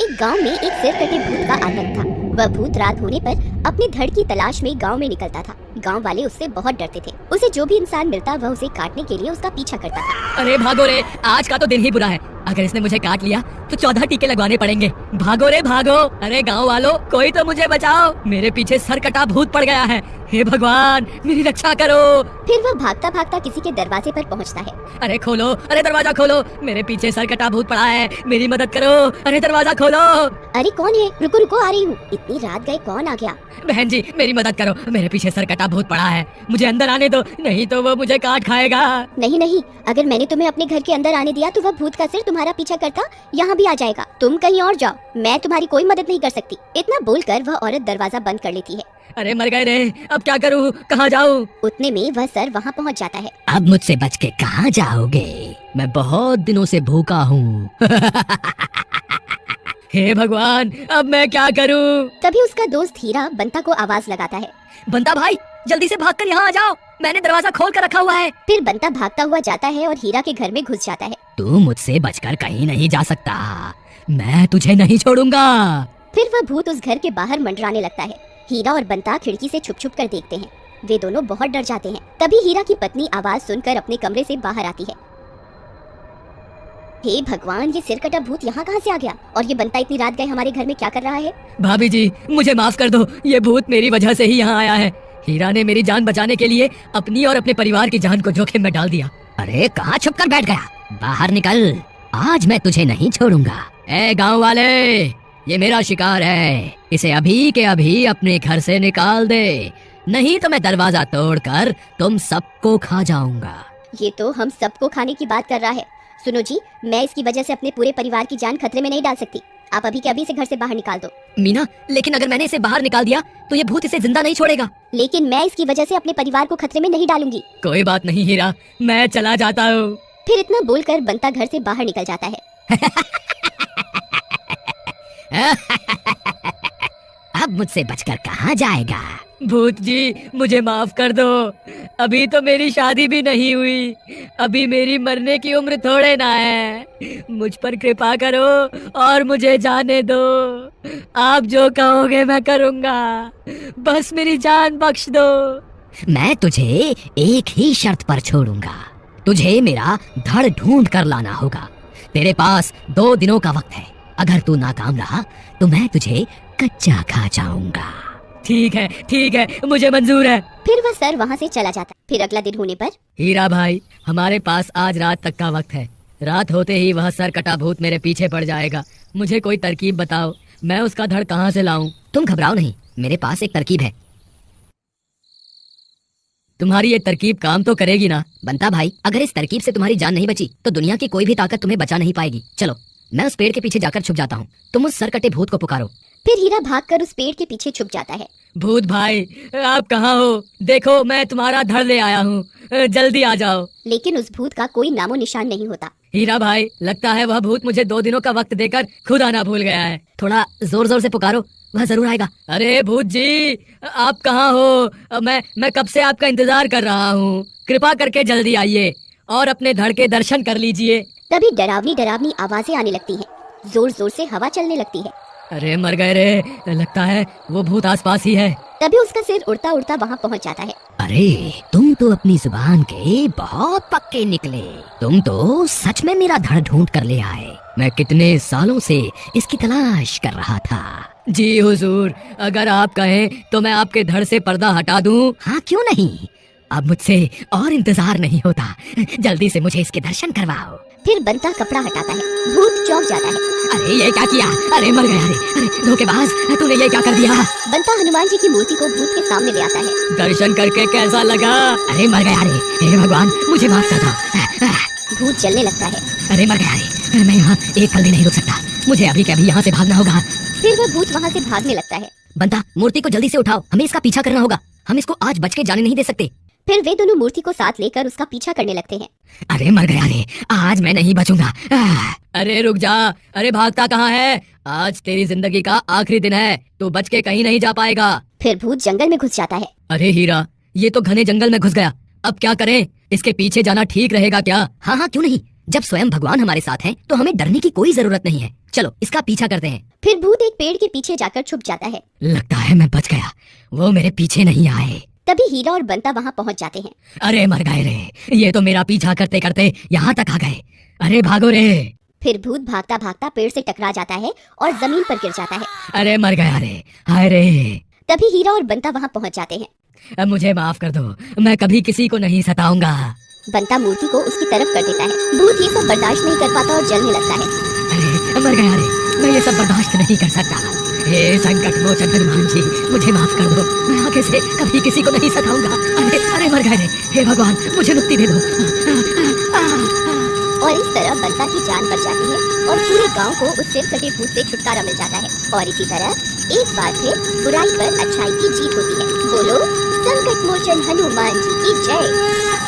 एक गांव में एक सिर कटे भूत का आतंक था। वह भूत रात होने पर अपने धड़ की तलाश में गांव में निकलता था। गांव वाले उससे बहुत डरते थे। उसे जो भी इंसान मिलता वह उसे काटने के लिए उसका पीछा करता था। अरे भागो रे, आज का तो दिन ही बुरा है। अगर इसने मुझे काट लिया तो 14 टीके लगवाने पड़ेंगे। भागो रे भागो। अरे गांव वालों, कोई तो मुझे बचाओ, मेरे पीछे सर कटा भूत पड़ गया है। हे भगवान, मेरी रक्षा करो। फिर वह भागता भागता किसी के दरवाजे पर पहुंचता है। अरे खोलो, अरे दरवाजा खोलो, मेरे पीछे सर कटा भूत पड़ा है, मेरी मदद करो। अरे दरवाजा खोलो। अरे कौन है? रुको रुको, आ रही हूँ। इतनी रात गए कौन आ गया? बहन जी, मेरी मदद करो, मेरे पीछे सर कटा भूत पड़ा है, मुझे अंदर आने दो, नहीं तो वो मुझे काट खाएगा। नहीं नहीं, अगर मैंने तुम्हें अपने घर के अंदर आने दिया तो वह भूत का सिर तुम्हारा पीछा करता यहाँ भी आ जाएगा। तुम कहीं और जाओ, मैं तुम्हारी कोई मदद नहीं कर सकती। इतना बोलकर वह औरत दरवाजा बंद कर लेती है। अरे मर गए रे, अब क्या करूँ, कहाँ जाऊँ? उतने में वह सर वहाँ पहुँच जाता है। अब मुझसे बच के कहाँ जाओगे? मैं बहुत दिनों से भूखा हूँ। हे भगवान, अब मैं क्या करूँ? तभी उसका दोस्त हीरा बंता को आवाज लगाता है। बंता भाई, जल्दी से भागकर यहाँ आ जाओ, मैंने दरवाजा खोल कर रखा हुआ है। फिर बंता भागता हुआ जाता है और हीरा के घर में घुस जाता है। तू मुझसे बचकर कहीं नहीं जा सकता, मैं तुझे नहीं छोड़ूंगा। फिर वह भूत उस घर के बाहर मंडराने लगता है। हीरा और बंता खिड़की से छुप छुप कर देखते हैं। वे दोनों बहुत डर जाते हैं। तभी हीरा की पत्नी आवाज सुनकर अपने कमरे से बाहर आती है। हे भगवान, ये सिर कटा भूत यहाँ कहाँ से आ गया? और ये बंता इतनी रात गए हमारे घर में क्या कर रहा है? भाभी जी, मुझे माफ कर दो, ये भूत मेरी वजह से ही यहाँ आया है। हीरा ने मेरी जान बचाने के लिए अपनी और अपने परिवार की जान को जोखिम में डाल दिया। अरे कहाँ छुप कर बैठ गया? बाहर निकल, आज मैं तुझे नहीं छोड़ूंगा। ए गाँव वाले, ये मेरा शिकार है, इसे अभी के अभी अपने घर से निकाल दे, नहीं तो मैं दरवाजा तोड़कर तुम सबको खा जाऊंगा। ये तो हम सबको खाने की बात कर रहा है। सुनो जी, मैं इसकी वजह से अपने पूरे परिवार की जान खतरे में नहीं डाल सकती। आप अभी के अभी से घर से बाहर निकाल दो। मीना, लेकिन अगर मैंने इसे बाहर निकाल दिया तो ये भूत इसे जिंदा नहीं छोड़ेगा। लेकिन मैं इसकी वजह से अपने परिवार को खतरे में नहीं डालूंगी। कोई बात नहीं हीरा, मैं चला जाता हूँ। फिर इतना बोलकर बंता घर से बाहर निकल जाता है। अब मुझसे बचकर कहाँ जाएगा? भूत जी, मुझे माफ कर दो, अभी तो मेरी शादी भी नहीं हुई, अभी मेरी मरने की उम्र थोड़े ना है, मुझ पर कृपा करो और मुझे जाने दो। आप जो कहोगे मैं करूँगा, बस मेरी जान बख्श दो। मैं तुझे एक ही शर्त पर छोड़ूंगा, तुझे मेरा धड़ ढूंढ कर लाना होगा। तेरे पास 2 दिनों का वक्त है, अगर तू नाकाम रहा तो मैं तुझे कच्चा खा जाऊंगा। ठीक है, मुझे मंजूर है। फिर वह सर वहाँ से चला जाता। फिर अगला दिन होने पर, हीरा भाई, हमारे पास आज रात तक का वक्त है, रात होते ही वह सर कटा भूत मेरे पीछे पड़ जाएगा। मुझे कोई तरकीब बताओ, मैं उसका धड़ कहाँ से लाऊं? तुम घबराओ नहीं, मेरे पास एक तरकीब है। तुम्हारी ये तरकीब काम तो करेगी ना? बंता भाई, अगर इस तरकीब से तुम्हारी जान नहीं बची तो दुनिया की कोई भी ताकत तुम्हें बचा नहीं पाएगी। चलो, मैं उस पेड़ के पीछे जाकर छुप जाता हूँ, तुम उस सरकटे भूत को पुकारो। फिर हीरा भागकर उस पेड़ के पीछे छुप जाता है। भूत भाई, आप कहाँ हो? देखो, मैं तुम्हारा धड़ ले आया हूँ, जल्दी आ जाओ। लेकिन उस भूत का कोई नामो निशान नहीं होता। हीरा भाई, लगता है वह भूत मुझे 2 दिनों का वक्त देकर खुद आना भूल गया है। थोड़ा जोर जोर से पुकारो, वह जरूर आएगा। अरे भूत जी, आप कहाँ हो? मैं कब से आपका इंतजार कर रहा हूँ, कृपा करके जल्दी आइए और अपने धड़ के दर्शन कर लीजिए। तभी डरावनी डरावनी आवाजें आने लगती हैं, जोर जोर से हवा चलने लगती है। अरे मर गए रे, लगता है वो भूत आसपास ही है। तभी उसका सिर उड़ता उड़ता वहाँ पहुँच जाता है। अरे तुम तो अपनी जुबान के बहुत पक्के निकले, तुम तो सच में मेरा धड़ ढूंढ कर ले आए। मैं कितने सालों से इसकी तलाश कर रहा था। जी हुजूर, अगर आप कहें तो मैं आपके धड़ से पर्दा हटा दूं। हाँ, क्यों नहीं, अब मुझसे और इंतजार नहीं होता, जल्दी से मुझे इसके दर्शन करवाओ। फिर बंता कपड़ा हटाता है, भूत चौंक जाता है। अरे ये क्या किया? अरे मर गया रे, अरे धोखेबाज, तूने ये क्या कर दिया? बंता हनुमान जी की मूर्ति को भूत के सामने ले आता है। दर्शन करके कैसा लगा? अरे मर गया रे, हे भगवान, मुझे माफ कर दो। भूत जलने लगता है। अरे मर गया रे, मैं यहाँ एक पल भी नहीं रुक सकता, मुझे अभी के अभी यहाँ से भागना होगा। फिर वह भूत वहाँ से भागने लगता है। बंता, मूर्ति को जल्दी से उठाओ, हमें इसका पीछा करना होगा, हम इसको आज बच के जाने नहीं दे सकते। फिर वे दोनों मूर्ति को साथ लेकर उसका पीछा करने लगते हैं। अरे मर गया रे, आज मैं नहीं बचूंगा। अरे रुक जा, अरे भागता कहाँ है? आज तेरी जिंदगी का आखिरी दिन है, तू बच के कहीं नहीं जा पाएगा। फिर भूत जंगल में घुस जाता है। अरे हीरा, ये तो घने जंगल में घुस गया, अब क्या करें? इसके पीछे जाना ठीक रहेगा क्या? हाँ हाँ, क्यों नहीं, जब स्वयं भगवान हमारे साथ हैं, तो हमें डरने की कोई जरूरत नहीं है। चलो इसका पीछा करते हैं। फिर भूत एक पेड़ के पीछे जाकर छुप जाता है। लगता है मैं बच गया, वो मेरे पीछे नहीं आए। तभी हीरा और बंता वहाँ पहुँच जाते हैं। अरे मर गए रे, ये तो मेरा पीछा करते करते यहाँ तक आ गए। अरे भागो रे। फिर भूत भागता भागता पेड़ से टकरा जाता है और जमीन पर गिर जाता है। अरे मर गया रे, हाय रे। तभी हीरा और बंता वहाँ पहुँच जाते हैं। अब मुझे माफ कर दो, मैं कभी किसी को नहीं सताऊंगा। बंता मूर्ति को उसकी तरफ कर देता है। भूत ये सब बर्दाश्त नहीं कर पाता और जलने लगता है। अरे मर गया रे, मैं ये सब बर्दाश्त नहीं कर सकता। हे संकट मोचन हनुमान जी, मुझे माफ कर दो, मैं आगे से कभी किसी को नहीं सताऊंगा। अरे अरे मर गए रे, हे भगवान मुझे मुक्ति दे दो। और इस तरह बंता की जान बच जाती है और पूरे गांव को उस सिर कटे भूत से छुटकारा मिल जाता है। और इसी तरह एक बार फिर बुराई पर अच्छाई की जीत होती है। बोलो संकट मोचन हनुमान जी की जय।